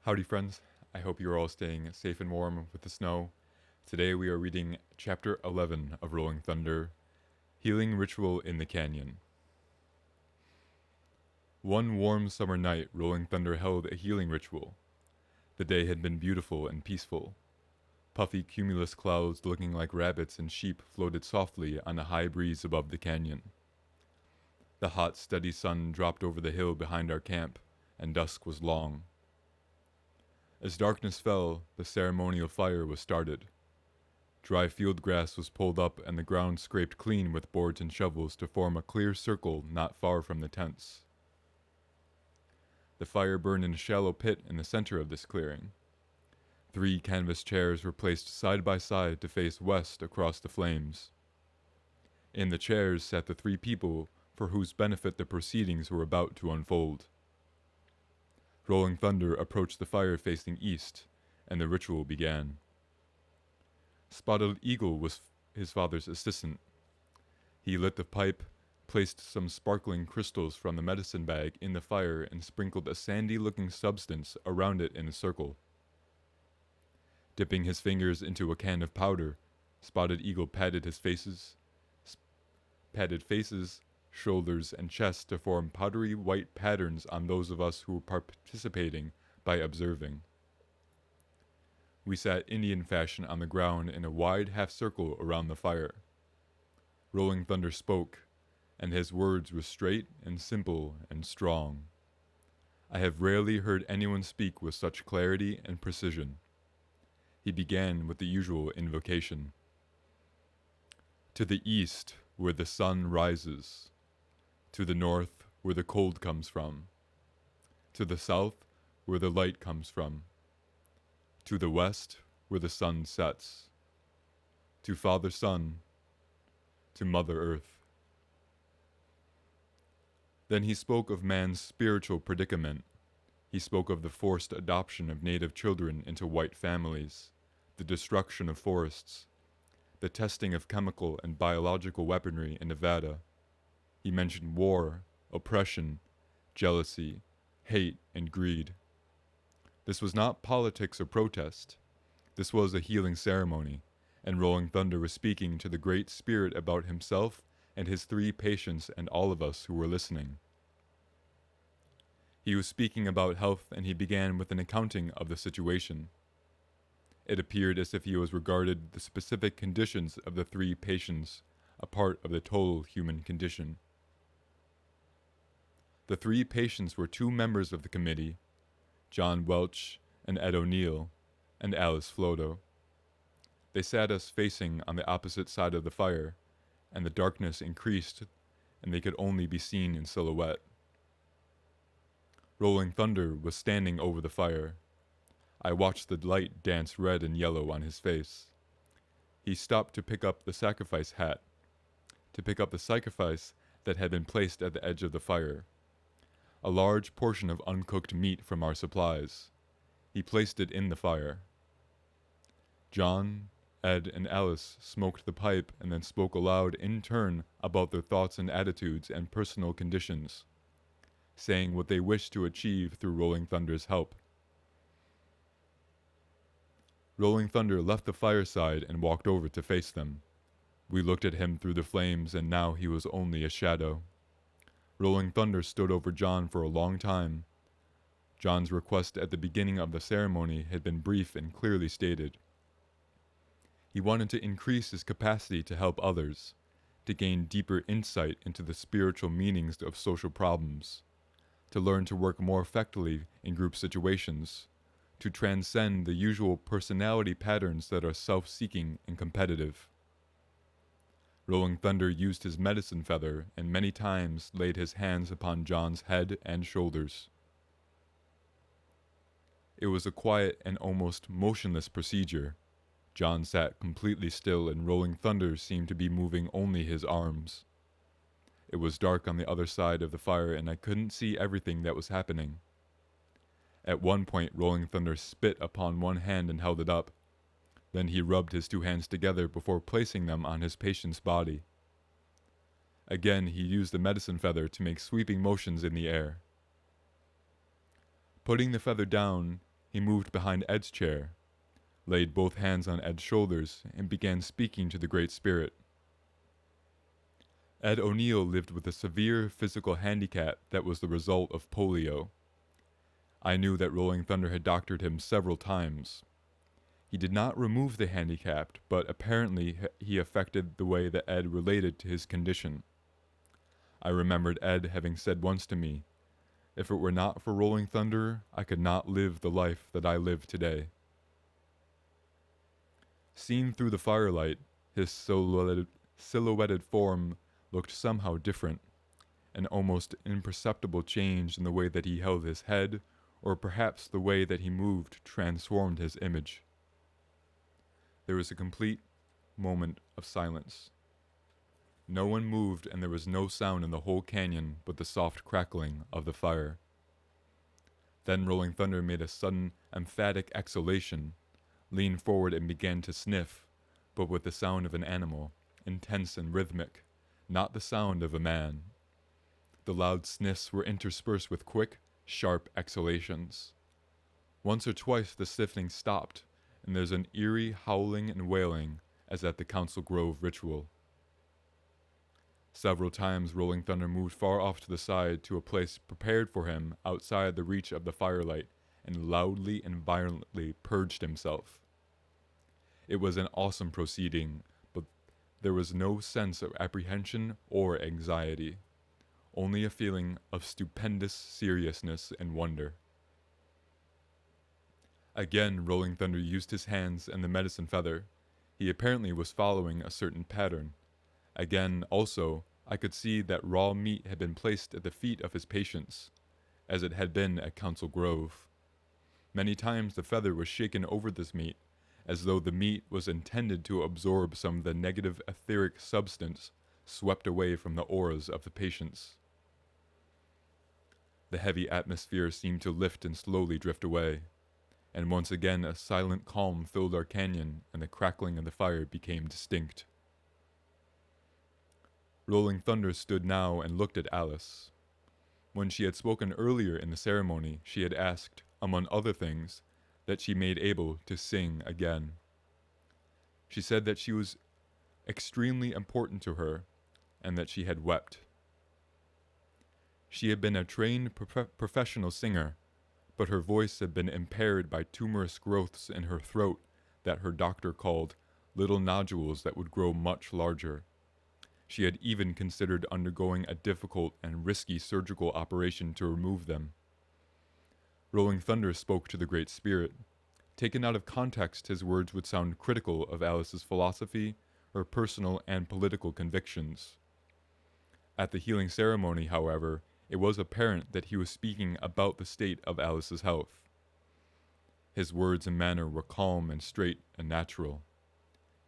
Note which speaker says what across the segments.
Speaker 1: Howdy, friends. I hope you are all staying safe and warm with the snow. Today we are reading Chapter 11 of Rolling Thunder, Healing Ritual in the Canyon. One warm summer night, Rolling Thunder held a healing ritual. The day had been beautiful and peaceful. Puffy cumulus clouds looking like rabbits and sheep floated softly on a high breeze above the canyon. The hot, steady sun dropped over the hill behind our camp, and dusk was long. As darkness fell, the ceremonial fire was started. Dry field grass was pulled up and the ground scraped clean with boards and shovels to form a clear circle not far from the tents. The fire burned in a shallow pit in the center of this clearing. 3 canvas chairs were placed side by side to face west across the flames. In the chairs sat the 3 people for whose benefit the proceedings were about to unfold. Rolling Thunder approached the fire facing east, and the ritual began. Spotted Eagle was his father's assistant. He lit the pipe, placed some sparkling crystals from the medicine bag in the fire, and sprinkled a sandy-looking substance around it in a circle. Dipping his fingers into a can of powder, Spotted Eagle patted faces, shoulders, and chest to form powdery white patterns on those of us who were participating by observing. We sat Indian fashion on the ground in a wide half circle around the fire. Rolling Thunder spoke, and his words were straight and simple and strong. I have rarely heard anyone speak with such clarity and precision. He began with the usual invocation. To the east, where the sun rises. To the north, where the cold comes from. To the south, where the light comes from. To the west, where the sun sets. To Father Sun. To Mother Earth. Then he spoke of man's spiritual predicament. He spoke of the forced adoption of native children into white families, the destruction of forests, the testing of chemical and biological weaponry in Nevada. He mentioned war, oppression, jealousy, hate, and greed. This was not politics or protest. This was a healing ceremony, and Rolling Thunder was speaking to the Great Spirit about himself and his 3 patients and all of us who were listening. He was speaking about health, and he began with an accounting of the situation. It appeared as if he was regarded the specific conditions of the 3 patients a part of the total human condition. The 3 patients were 2 members of the committee, John Welch and Ed O'Neill, and Alice Floto. They sat us facing on the opposite side of the fire, and the darkness increased, and they could only be seen in silhouette. Rolling Thunder was standing over the fire. I watched the light dance red and yellow on his face. He stopped to pick up the sacrifice hat, to pick up the sacrifice that had been placed at the edge of the fire. A large portion of uncooked meat from our supplies. He placed it in the fire. John, Ed, and Alice smoked the pipe and then spoke aloud in turn about their thoughts and attitudes and personal conditions, saying what they wished to achieve through Rolling Thunder's help. Rolling Thunder left the fireside and walked over to face them. We looked at him through the flames, and now he was only a shadow. Rolling Thunder stood over John for a long time. John's request at the beginning of the ceremony had been brief and clearly stated. He wanted to increase his capacity to help others, to gain deeper insight into the spiritual meanings of social problems, to learn to work more effectively in group situations, to transcend the usual personality patterns that are self-seeking and competitive. Rolling Thunder used his medicine feather and many times laid his hands upon John's head and shoulders. It was a quiet and almost motionless procedure. John sat completely still, and Rolling Thunder seemed to be moving only his arms. It was dark on the other side of the fire, and I couldn't see everything that was happening. At one point, Rolling Thunder spit upon one hand and held it up. Then he rubbed his 2 hands together before placing them on his patient's body. Again, he used the medicine feather to make sweeping motions in the air. Putting the feather down, He moved behind Ed's chair, laid both hands on Ed's shoulders, and began speaking to the Great Spirit. Ed O'Neill lived with a severe physical handicap that was the result of polio. I knew that Rolling Thunder had doctored him several times. He did not remove the handicap, but apparently he affected the way that Ed related to his condition. I remembered Ed having said once to me, "If it were not for Rolling Thunder, I could not live the life that I live today." Seen through the firelight, his silhouetted form looked somehow different, an almost imperceptible change in the way that he held his head, or perhaps the way that he moved transformed his image. There was a complete moment of silence. No one moved, and there was no sound in the whole canyon but the soft crackling of the fire. Then Rolling Thunder made a sudden, emphatic exhalation, leaned forward and began to sniff, but with the sound of an animal, intense and rhythmic, not the sound of a man. The loud sniffs were interspersed with quick, sharp exhalations. Once or twice the sniffing stopped, and there's an eerie howling and wailing, as at the Council Grove ritual. Several times Rolling Thunder moved far off to the side to a place prepared for him outside the reach of the firelight, and loudly and violently purged himself. It was an awesome proceeding, but there was no sense of apprehension or anxiety, only a feeling of stupendous seriousness and wonder. Again, Rolling Thunder used his hands and the medicine feather. He apparently was following a certain pattern. Again, also, I could see that raw meat had been placed at the feet of his patients, as it had been at Council Grove. Many times the feather was shaken over this meat, as though the meat was intended to absorb some of the negative etheric substance swept away from the auras of the patients. The heavy atmosphere seemed to lift and slowly drift away, and once again a silent calm filled our canyon, and the crackling of the fire became distinct. Rolling Thunder stood now and looked at Alice. When she had spoken earlier in the ceremony, she had asked, among other things, that she made able to sing again. She said that she was extremely important to her, and that she had wept. She had been a trained professional singer, but her voice had been impaired by tumorous growths in her throat that her doctor called little nodules that would grow much larger. She had even considered undergoing a difficult and risky surgical operation to remove them. Rolling Thunder spoke to the Great Spirit. Taken out of context, his words would sound critical of Alice's philosophy, her personal and political convictions. At the healing ceremony, however, it was apparent that he was speaking about the state of Alice's health. His words and manner were calm and straight and natural.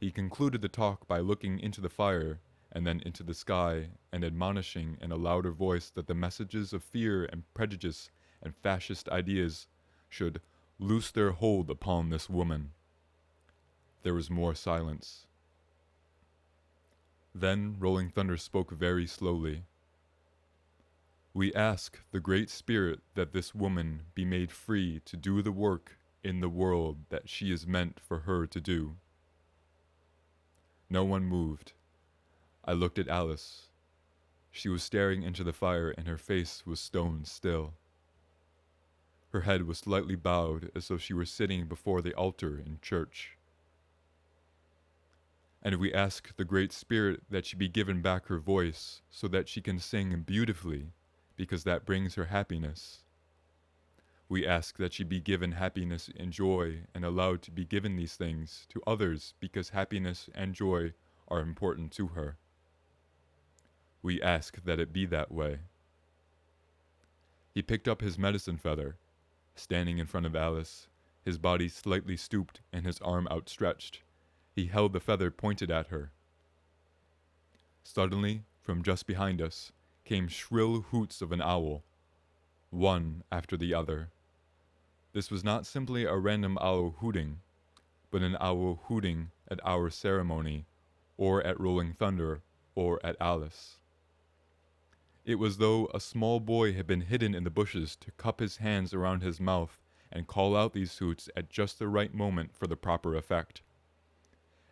Speaker 1: He concluded the talk by looking into the fire and then into the sky and admonishing in a louder voice that the messages of fear and prejudice and fascist ideas should loose their hold upon this woman. There was more silence. Then Rolling Thunder spoke very slowly. "We ask the Great Spirit that this woman be made free to do the work in the world that she is meant for her to do." No one moved. I looked at Alice. She was staring into the fire and her face was stone still. Her head was slightly bowed as though she were sitting before the altar in church. "And we ask the Great Spirit that she be given back her voice so that she can sing beautifully, because that brings her happiness. We ask that she be given happiness and joy and allowed to be given these things to others because happiness and joy are important to her. We ask that it be that way." He picked up his medicine feather, standing in front of Alice, his body slightly stooped and his arm outstretched. He held the feather pointed at her. Suddenly, from just behind us, came shrill hoots of an owl, one after the other. This was not simply a random owl hooting, but an owl hooting at our ceremony, or at Rolling Thunder, or at Alice. It was though a small boy had been hidden in the bushes to cup his hands around his mouth and call out these hoots at just the right moment for the proper effect.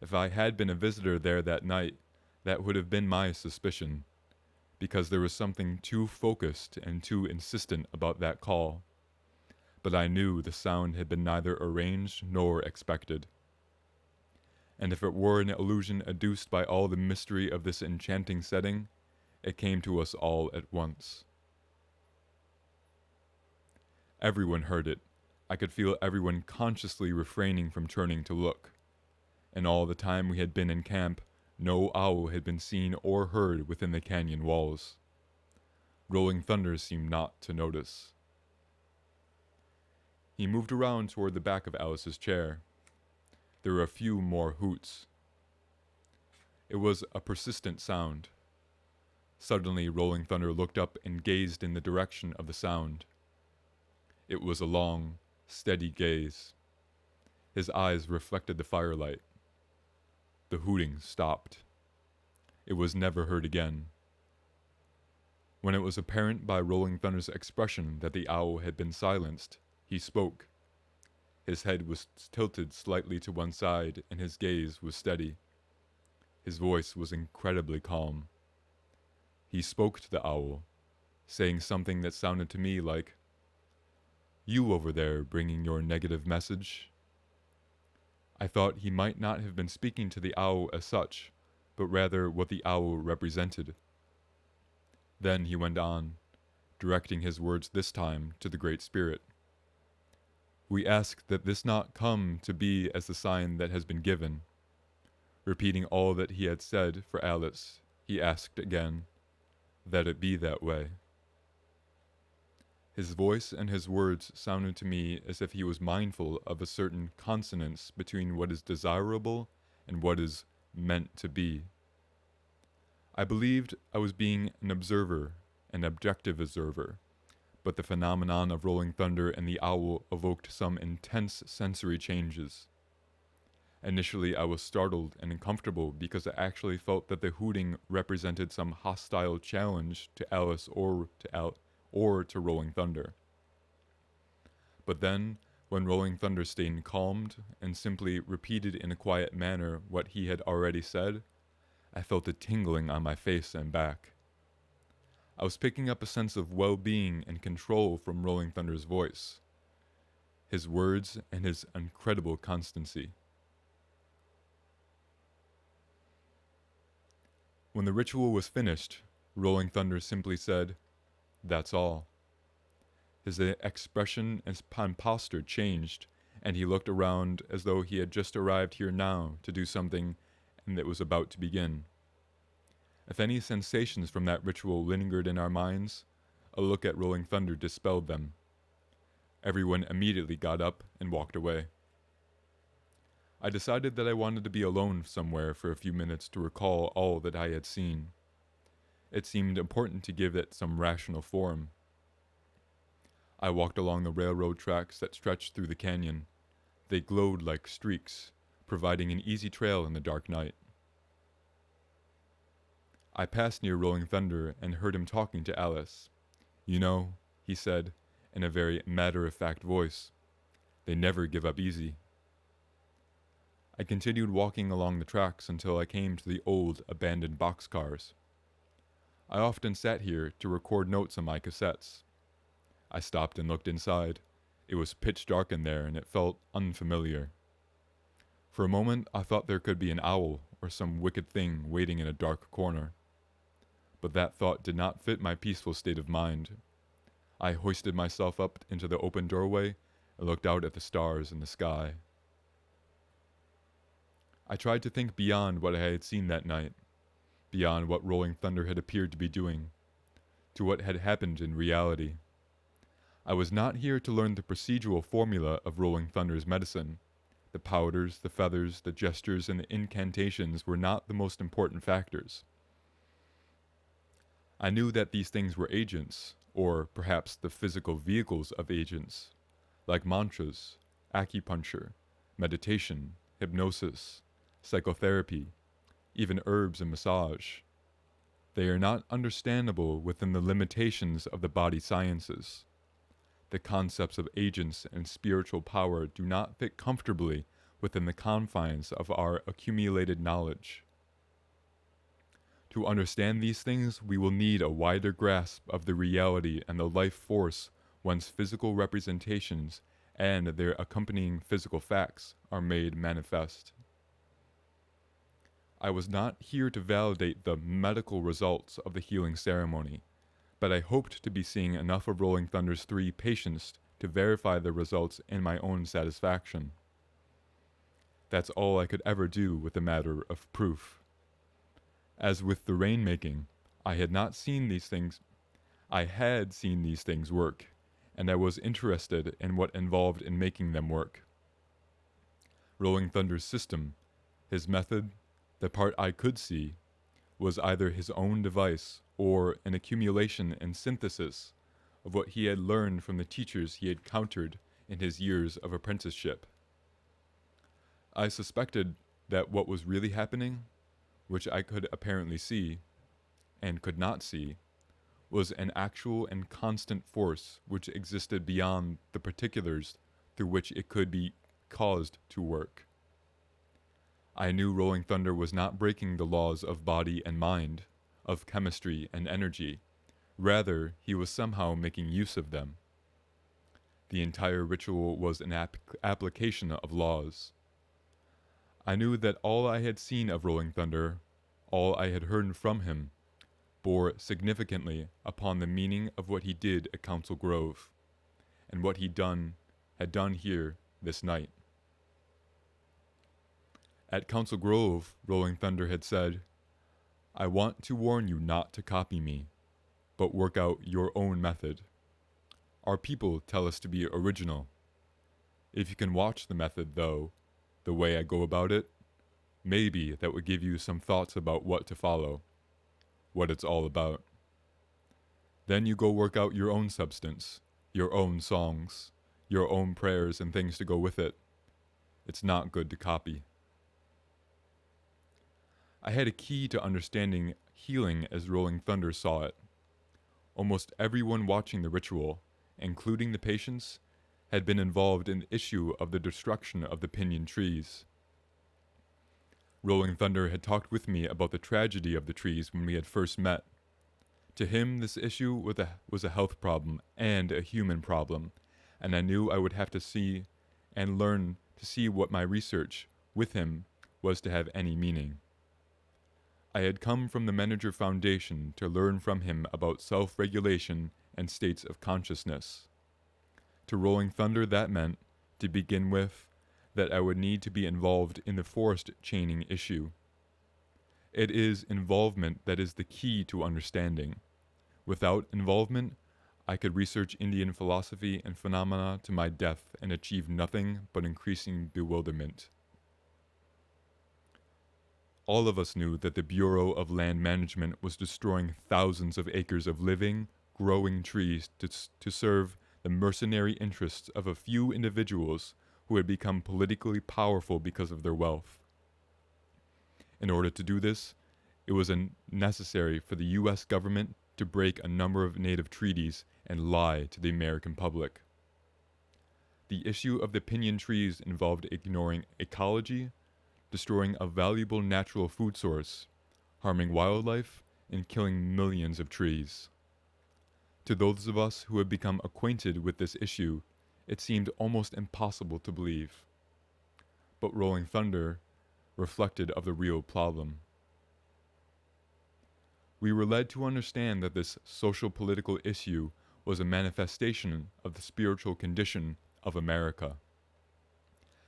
Speaker 1: If I had been a visitor there that night, that would have been my suspicion, because there was something too focused and too insistent about that call. But I knew the sound had been neither arranged nor expected. And if it were an illusion adduced by all the mystery of this enchanting setting, it came to us all at once. Everyone heard it. I could feel everyone consciously refraining from turning to look. And all the time we had been in camp, no owl had been seen or heard within the canyon walls. Rolling Thunder seemed not to notice. He moved around toward the back of Alice's chair. There were a few more hoots. It was a persistent sound. Suddenly, Rolling Thunder looked up and gazed in the direction of the sound. It was a long, steady gaze. His eyes reflected the firelight. The hooting stopped. It was never heard again. When it was apparent by Rolling Thunder's expression that the owl had been silenced, he spoke. His head was tilted slightly to one side, and his gaze was steady. His voice was incredibly calm. He spoke to the owl, saying something that sounded to me like, "You over there bringing your negative message?" I thought he might not have been speaking to the owl as such, but rather what the owl represented. Then he went on, directing his words this time to the Great Spirit. "We ask that this not come to be as the sign that has been given." Repeating all that he had said for Alice, he asked again, "That it be that way." His voice and his words sounded to me as if he was mindful of a certain consonance between what is desirable and what is meant to be. I believed I was being an observer, an objective observer, but the phenomenon of Rolling Thunder and the owl evoked some intense sensory changes. Initially, I was startled and uncomfortable because I actually felt that the hooting represented some hostile challenge to Alice or to Rolling Thunder. But then, when Rolling Thunder stayed calmed and simply repeated in a quiet manner what he had already said, I felt a tingling on my face and back. I was picking up a sense of well-being and control from Rolling Thunder's voice, his words, and his incredible constancy. When the ritual was finished, Rolling Thunder simply said, "That's all." His expression and posture changed, and he looked around as though he had just arrived here now to do something and that was about to begin. If any sensations from that ritual lingered in our minds, a look at Rolling Thunder dispelled them. Everyone immediately got up and walked away. I decided that I wanted to be alone somewhere for a few minutes to recall all that I had seen. It seemed important to give it some rational form. I walked along the railroad tracks that stretched through the canyon. They glowed like streaks, providing an easy trail in the dark night. I passed near Rolling Thunder and heard him talking to Alice. "You know," he said, in a very matter-of-fact voice, "they never give up easy." I continued walking along the tracks until I came to the old, abandoned boxcars. I often sat here to record notes on my cassettes. I stopped and looked inside. It was pitch dark in there, and it felt unfamiliar. For a moment, I thought there could be an owl or some wicked thing waiting in a dark corner. But that thought did not fit my peaceful state of mind. I hoisted myself up into the open doorway and looked out at the stars in the sky. I tried to think beyond what I had seen that night, beyond what Rolling Thunder had appeared to be doing, to what had happened in reality. I was not here to learn the procedural formula of Rolling Thunder's medicine. The powders, the feathers, the gestures, and the incantations were not the most important factors. I knew that these things were agents, or perhaps the physical vehicles of agents, like mantras, acupuncture, meditation, hypnosis, psychotherapy, even herbs and massage. They are not understandable within the limitations of the body sciences. The concepts of agents and spiritual power do not fit comfortably within the confines of our accumulated knowledge. To understand these things, we will need a wider grasp of the reality and the life force whence physical representations and their accompanying physical facts are made manifest. I was not here to validate the medical results of the healing ceremony, but I hoped to be seeing enough of Rolling Thunder's 3 patients to verify the results in my own satisfaction. That's all I could ever do with the matter of proof. As with the rainmaking, I had seen these things work, and I was interested in what involved in making them work. Rolling Thunder's system, his method, the part I could see, was either his own device or an accumulation and synthesis of what he had learned from the teachers he had encountered in his years of apprenticeship. I suspected that what was really happening, which I could apparently see, and could not see, was an actual and constant force which existed beyond the particulars through which it could be caused to work. I knew Rolling Thunder was not breaking the laws of body and mind, of chemistry and energy. Rather, he was somehow making use of them. The entire ritual was an application of laws. I knew that all I had seen of Rolling Thunder, all I had heard from him, bore significantly upon the meaning of what he did at Council Grove, and what he had done here this night. At Council Grove, Rolling Thunder had said, "I want to warn you not to copy me, but work out your own method. Our people tell us to be original. If you can watch the method, though, the way I go about it, maybe that would give you some thoughts about what to follow, what it's all about. Then you go work out your own substance, your own songs, your own prayers and things to go with it. It's not good to copy." I had a key to understanding healing as Rolling Thunder saw it. Almost everyone watching the ritual, including the patients, had been involved in the issue of the destruction of the pinyon trees. Rolling Thunder had talked with me about the tragedy of the trees when we had first met. To him, this issue was a health problem and a human problem, and I knew I would have to see and learn to see what my research with him was to have any meaning. I had come from the Manager Foundation to learn from him about self-regulation and states of consciousness. To Rolling Thunder, that meant, to begin with, that I would need to be involved in the forest chaining issue. It is involvement that is the key to understanding. Without involvement, I could research Indian philosophy and phenomena to my death and achieve nothing but increasing bewilderment. All of us knew that the Bureau of Land Management was destroying thousands of acres of living, growing trees to serve the mercenary interests of a few individuals who had become politically powerful because of their wealth. In order to do this, it was necessary for the U.S. government to break a number of native treaties and lie to the American public. The issue of the pinyon trees involved ignoring ecology, destroying a valuable natural food source, harming wildlife, and killing millions of trees. To those of us who had become acquainted with this issue, it seemed almost impossible to believe. But Rolling Thunder reflected of the real problem. We were led to understand that this social-political issue was a manifestation of the spiritual condition of America.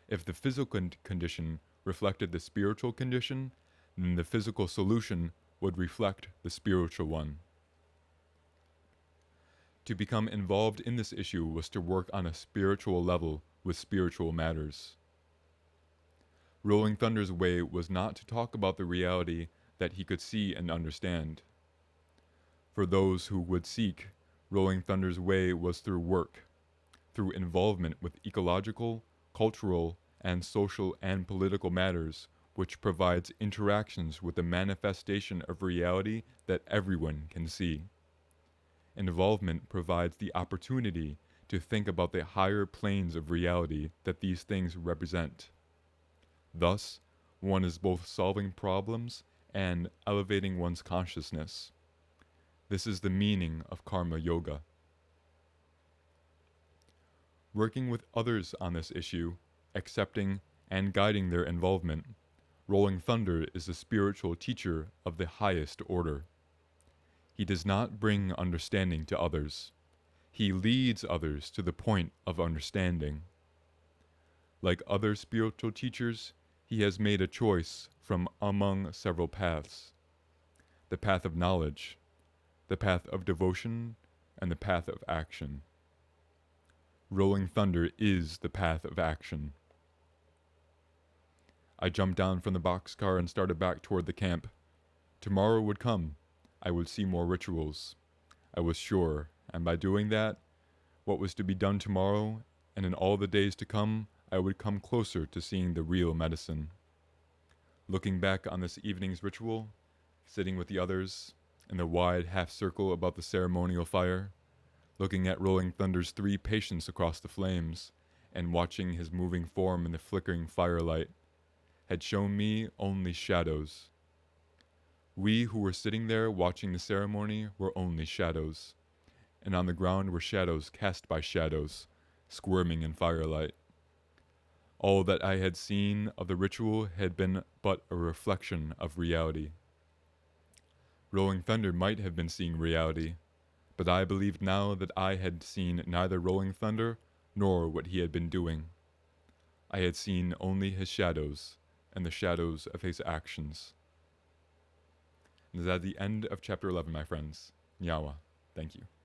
Speaker 1: If the physical condition reflected the spiritual condition, then the physical solution would reflect the spiritual one. To become involved in this issue was to work on a spiritual level with spiritual matters. Rolling Thunder's way was not to talk about the reality that he could see and understand. For those who would seek, Rolling Thunder's way was through work, through involvement with ecological, cultural, and social and political matters, which provides interactions with the manifestation of reality that everyone can see. Involvement provides the opportunity to think about the higher planes of reality that these things represent. Thus, one is both solving problems and elevating one's consciousness. This is the meaning of karma yoga. Working with others on this issue, accepting and guiding their involvement, Rolling Thunder is a spiritual teacher of the highest order. He does not bring understanding to others. He leads others to the point of understanding. Like other spiritual teachers, he has made a choice from among several paths: the path of knowledge, the path of devotion, and the path of action. Rolling Thunder is the path of action. I jumped down from the boxcar and started back toward the camp. Tomorrow would come. I would see more rituals. I was sure, and by doing that, what was to be done tomorrow and in all the days to come, I would come closer to seeing the real medicine. Looking back on this evening's ritual, sitting with the others in the wide half circle about the ceremonial fire, looking at Rolling Thunder's 3 patients across the flames, and watching his moving form in the flickering firelight, had shown me only shadows. We who were sitting there watching the ceremony were only shadows, and on the ground were shadows cast by shadows, squirming in firelight. All that I had seen of the ritual had been but a reflection of reality. Rolling Thunder might have been seeing reality, but I believed now that I had seen neither Rolling Thunder nor what he had been doing. I had seen only his shadows, and the shadows of his actions. And that is the end of chapter 11, my friends. Niawa. Thank you.